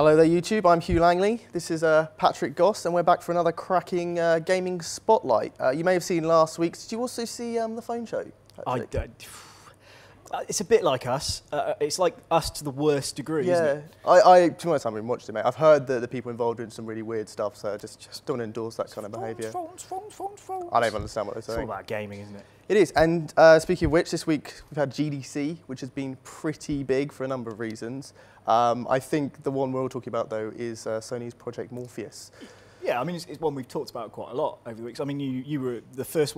Hello there YouTube, I'm Hugh Langley, this is Patrick Goss and we're back for another cracking gaming spotlight. You may have seen last week's, did you also see the phone show? It's a bit like us, it's like us to the worst degree, isn't it? To be honest, I haven't even watched it, mate. I've heard that the people involved in some really weird stuff, so I just don't endorse that kind of behaviour. I don't even understand what they're saying. It's all about gaming, isn't it? It is, and speaking of which, this week we've had GDC, which has been pretty big for a number of reasons. I think the one we're all talking about, though, is Sony's Project Morpheus. Yeah, I mean, it's one we've talked about quite a lot over the weeks. I mean, you were the first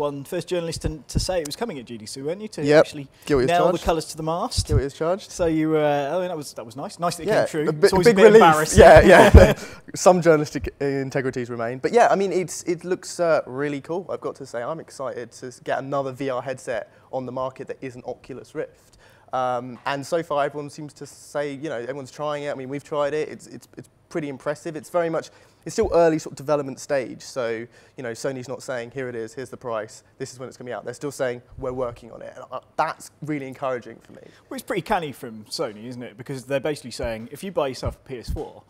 journalist to say it was coming at GDC, weren't you? To actually nail the colours to the mast. Guilty as charged. So you were, I mean, that was nice. Nice that it came true. It's always a bit embarrassing. Yeah. Some journalistic integrities remain. But yeah, I mean, it looks really cool. I've got to say, I'm excited to get another VR headset on the market that isn't Oculus Rift. And so far, everyone seems to say, you know, everyone's trying it. I mean, we've tried it. It's pretty impressive. It's very much, it's still early sort of development stage. So, you know, Sony's not saying, here it is, here's the price, this is when it's going to be out. They're still saying, we're working on it. And that's really encouraging for me. Well, it's pretty canny from Sony, isn't it? Because they're basically saying, if you buy yourself a PS4,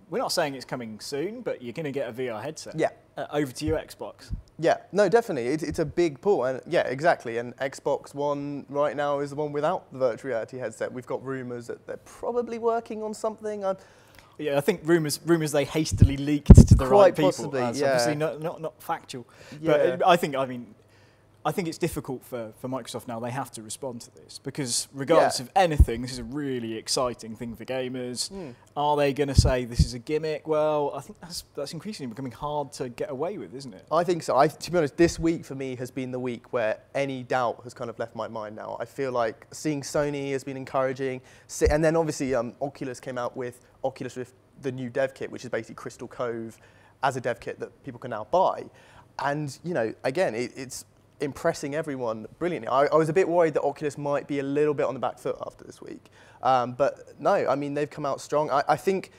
we're not saying it's coming soon, but you're going to get a VR headset. Yeah. Over to you, Xbox. Yeah, no, definitely. It's a big pull. And yeah, exactly. And Xbox One right now is the one without the virtual reality headset. We've got rumours that they're probably working on something. Yeah, I think rumours they hastily leaked to the right people. Possibly, yeah. Obviously not factual. Yeah. But I think it's difficult for Microsoft now. They have to respond to this because regardless of anything, this is a really exciting thing for gamers. Are they going to say this is a gimmick? Well, I think that's increasingly becoming hard to get away with, isn't it? I think so. To be honest, this week for me has been the week where any doubt has kind of left my mind now. I feel like seeing Sony has been encouraging. And then obviously Oculus came out with Oculus Rift, the new dev kit, which is basically Crystal Cove as a dev kit that people can now buy. And, you know, again, it's impressing everyone brilliantly. I was a bit worried that Oculus might be a little bit on the back foot after this week. But no, I mean, they've come out strong. I think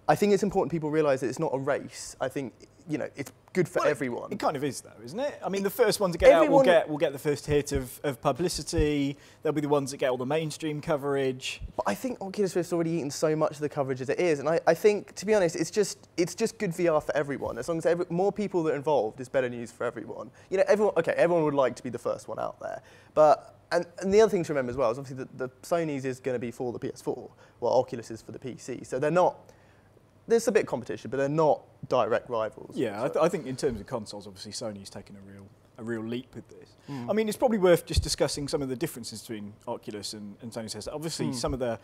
it's important people realise that it's not a race. I think, you know, it's good for everyone. It kind of is, though, isn't it? I mean, the first one to get out will get the first hit of publicity. They'll be the ones that get all the mainstream coverage. But I think Oculus Rift's already eaten so much of the coverage as it is, and I think, to be honest, it's just good VR for everyone. As long as more people that are involved, it's better news for everyone. You know, everyone would like to be the first one out there, but. And the other thing to remember as well is obviously the Sony's is going to be for the PS4, while Oculus is for the PC. So they're not. There's a bit of competition, but they're not direct rivals. Yeah, I think in terms of consoles, obviously Sony's taken a real leap with this. I mean, it's probably worth just discussing some of the differences between Oculus and Sony's headset. Obviously, some of those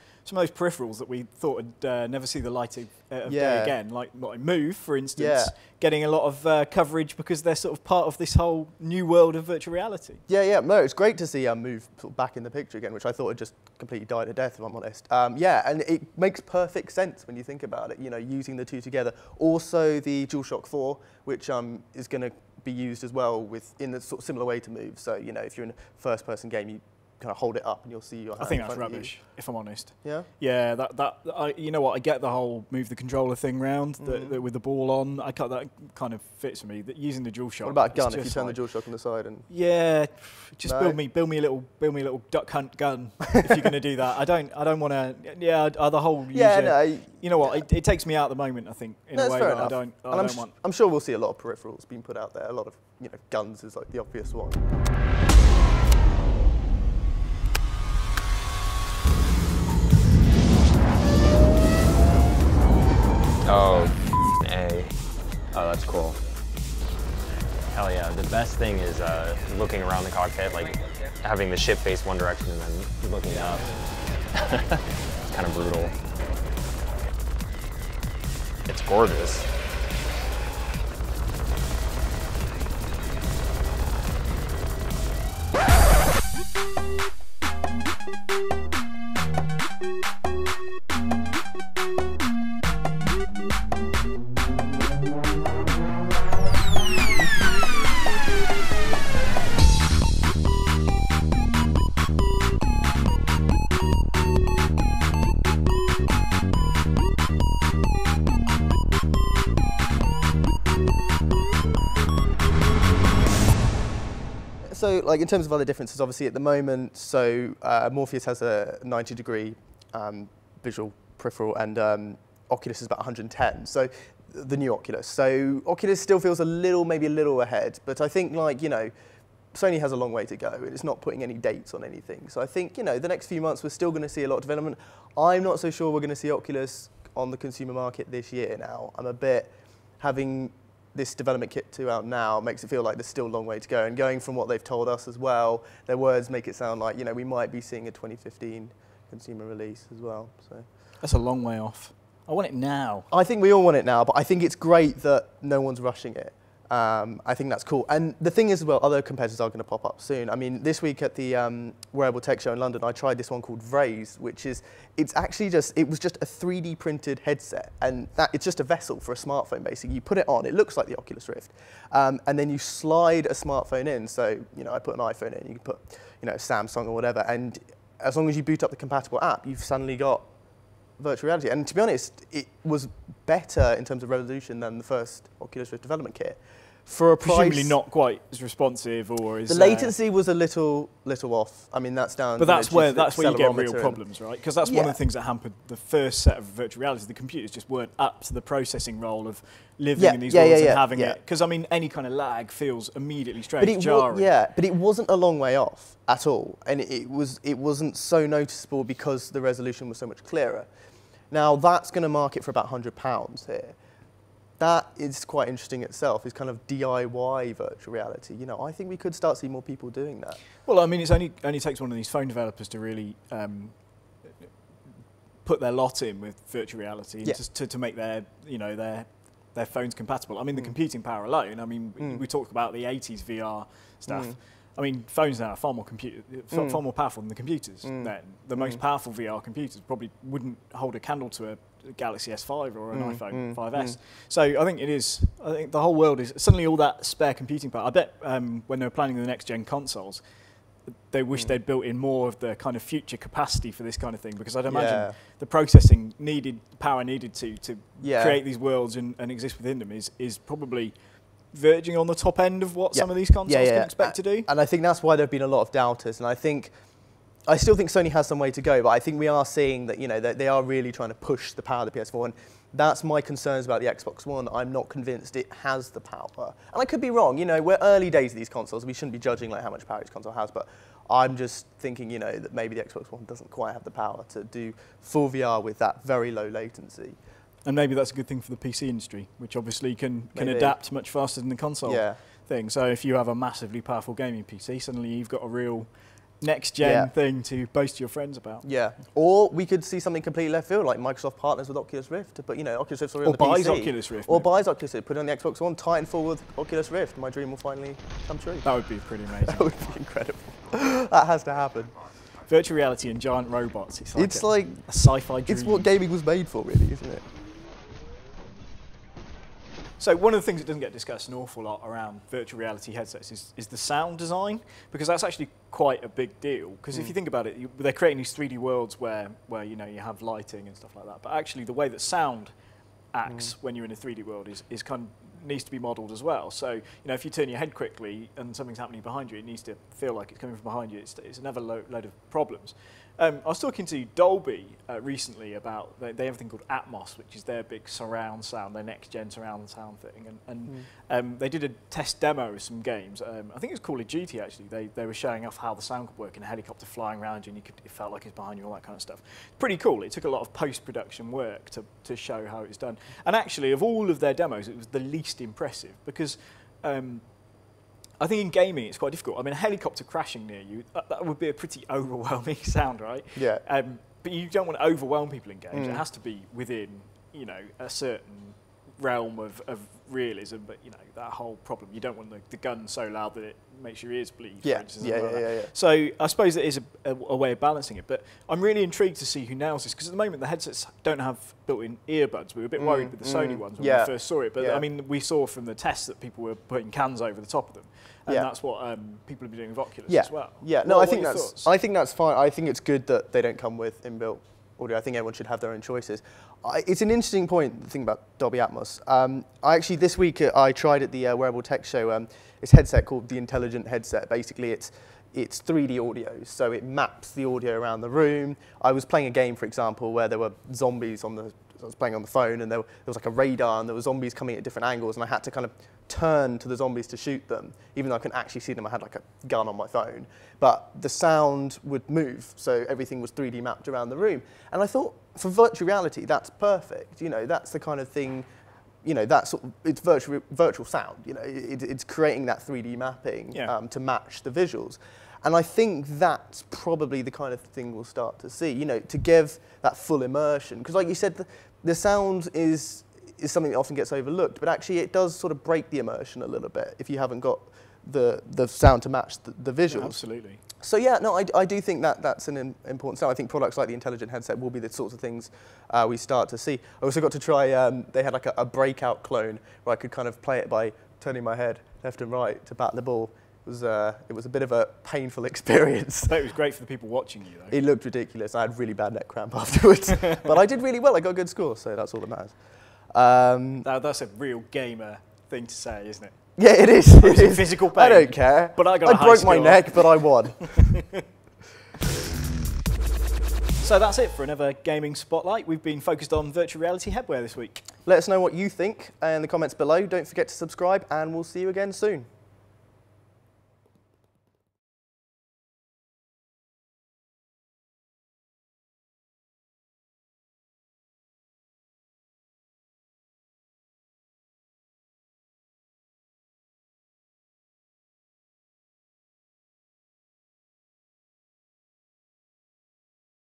peripherals that we thought would never see the light of day again, like Move, for instance, getting a lot of coverage because they're sort of part of this whole new world of virtual reality. Yeah. No, it's great to see Move sort of back in the picture again, which I thought had just completely died a death, if I'm honest. Yeah, and it makes perfect sense when you think about it. You know, using the two together. Also, the DualShock 4, which is going to be used as well in a sort of similar way to Move. So, you know, if you're in a first-person game, you kind of hold it up and you'll see your hand. I think that's rubbish, if I'm honest. Yeah? Yeah, you know what, I get the whole move the controller thing round with the ball on. That kind of fits for me. That using the DualShock. What about a gun, if you turn the DualShock on the side? And yeah, just build me a little duck hunt gun if you're going to do that. I don't want to. Yeah, the whole. You know what? It takes me out at the moment. I think in a way that I don't want. I'm sure we'll see a lot of peripherals being put out there. A lot of guns is like the obvious one. Oh, A. Oh, that's cool. Hell yeah. The best thing is looking around the cockpit, like having the ship face one direction and then looking up. It's kind of brutal. It's gorgeous. So, like in terms of other differences, obviously at the moment, so Morpheus has a 90-degree visual peripheral, and Oculus is about 110. So the new Oculus. So Oculus still feels maybe a little ahead, but I think Sony has a long way to go. It's not putting any dates on anything. So I think, the next few months we're still going to see a lot of development. I'm not so sure we're going to see Oculus on the consumer market this year now. I'm a bit, having this development kit 2 out now makes it feel like there's still a long way to go. And going from what they've told us as well, their words make it sound like, we might be seeing a 2015 consumer release as well. So that's a long way off. I want it now. I think we all want it now, but I think it's great that no one's rushing it. I think that's cool. And the thing is as well, other competitors are going to pop up soon. I mean, this week at the Wearable Tech Show in London, I tried this one called Vraze, which is, it was just a 3D printed headset. And it's just a vessel for a smartphone, basically. You put it on, it looks like the Oculus Rift. And then you slide a smartphone in. So, I put an iPhone in, you can put, Samsung or whatever. And as long as you boot up the compatible app, you've suddenly got virtual reality. And to be honest, it was better in terms of resolution than the first Oculus Rift development kit. For a price, presumably not quite as responsive, or is the latency was a little off. I mean, that's down. But that's where you get real problems, right? Because that's one of the things that hampered the first set of virtual reality. The computers just weren't up to the processing role of living in these worlds and having it. Because I mean, any kind of lag feels immediately strange, jarring. But it wasn't a long way off at all, and it wasn't so noticeable because the resolution was so much clearer. Now that's going to market for about £100 here. That is quite interesting itself, is kind of DIY virtual reality. I think we could start seeing more people doing that. Well, I mean, it only takes one of these phone developers to really put their lot in with virtual reality and to make their phones compatible. I mean, the computing power alone. I mean, we talked about the 80s VR stuff. I mean, phones now are far more powerful than the computers. Then the most powerful VR computers probably wouldn't hold a candle to a Galaxy S5 or an iPhone 5S. So I think the whole world is suddenly all that spare computing power. I bet when they were planning the next gen consoles, they wish they'd built in more of the kind of future capacity for this kind of thing, because I'd imagine the processing power needed to create these worlds and exist within them is probably verging on the top end of what some of these consoles can expect to do. And I think that's why there have been a lot of doubters. And I still think Sony has some way to go, but I think we are seeing that, that they are really trying to push the power of the PS4. And that's my concerns about the Xbox One. I'm not convinced it has the power. And I could be wrong. We're early days of these consoles. We shouldn't be judging how much power each console has. But I'm just thinking, that maybe the Xbox One doesn't quite have the power to do full VR with that very low latency. And maybe that's a good thing for the PC industry, which obviously can adapt much faster than the console thing. So if you have a massively powerful gaming PC, suddenly you've got a real next-gen thing to boast to your friends about. Yeah. Or we could see something completely left field, like Microsoft partners with Oculus Rift to put, Oculus Rift's already on the PC. Or buys Oculus Rift. Or buys Oculus Rift, put it on the Xbox One, Titanfall with Oculus Rift. My dream will finally come true. That would be pretty amazing. That would be incredible. That has to happen. Virtual reality and giant robots. It's like a sci-fi dream. It's what gaming was made for, really, isn't it? So one of the things that doesn't get discussed an awful lot around virtual reality headsets is the sound design, because that's actually quite a big deal. Because if you think about it, they're creating these 3D worlds where you have lighting and stuff like that. But actually, the way that sound acts when you're in a 3D world is kind of needs to be modelled as well. So if you turn your head quickly and something's happening behind you, it needs to feel like it's coming from behind you. It's another load of problems. I was talking to Dolby recently about they have a thing called Atmos, which is their big surround sound, their next-gen surround sound thing. And they did a test demo of some games. I think it was Call of Duty, actually. They were showing off how the sound could work in a helicopter flying around you, and it felt like it's behind you, all that kind of stuff. Pretty cool. It took a lot of post-production work to show how it was done. And actually, of all of their demos, it was the least impressive, because I think in gaming it's quite difficult. I mean, a helicopter crashing near you, that would be a pretty overwhelming sound, right? Yeah. But you don't want to overwhelm people in games. It has to be within, a certain realm of realism, but, that whole problem. You don't want the gun so loud that it makes your ears bleed. Yeah, So I suppose there is a way of balancing it, but I'm really intrigued to see who nails this, because at the moment the headsets don't have built-in earbuds. We were a bit worried with the Sony ones when we first saw it, but I mean, we saw from the tests that people were putting cans over the top of them. And that's what people have been doing with Oculus as well. Yeah, no, I think that's fine. I think it's good that they don't come with inbuilt audio. I think everyone should have their own choices. It's an interesting point, the thing about Dolby Atmos. I actually, this week, I tried at the Wearable Tech Show this headset called the Intelligent Headset. Basically, it's 3D audio, so it maps the audio around the room. I was playing a game, for example, where there were zombies on the I was playing on the phone, and there was like a radar, and there were zombies coming at different angles, and I had to kind of turn to the zombies to shoot them. Even though I couldn't actually see them, I had like a gun on my phone. But the sound would move, so everything was 3D mapped around the room. And I thought, for virtual reality, that's perfect. You know, that's the kind of thing, you know, that's sort of, it's virtual sound. You know, it's creating that 3D mapping to match the visuals. And I think that's probably the kind of thing we'll start to see, you know, to give that full immersion. Because like you said, the sound is something that often gets overlooked, but actually it does sort of break the immersion a little bit if you haven't got the sound to match the visuals. Yeah, absolutely. So yeah, no, I do think that's an important sound. I think products like the intelligent headset will be the sorts of things we start to see. I also got to try, they had like a breakout clone where I could kind of play it by turning my head left and right to bat the ball. It was a bit of a painful experience. But it was great for the people watching you, though. It looked ridiculous. I had really bad neck cramp afterwards. But I did really well. I got a good score, so that's all that matters. That's a real gamer thing to say, isn't it? Yeah, it is. It is. Physical pain. I don't care. But I got a high broke score. my neck, but I won. So that's it for another gaming spotlight. We've been focused on virtual reality headwear this week. Let us know what you think in the comments below. Don't forget to subscribe, and we'll see you again soon.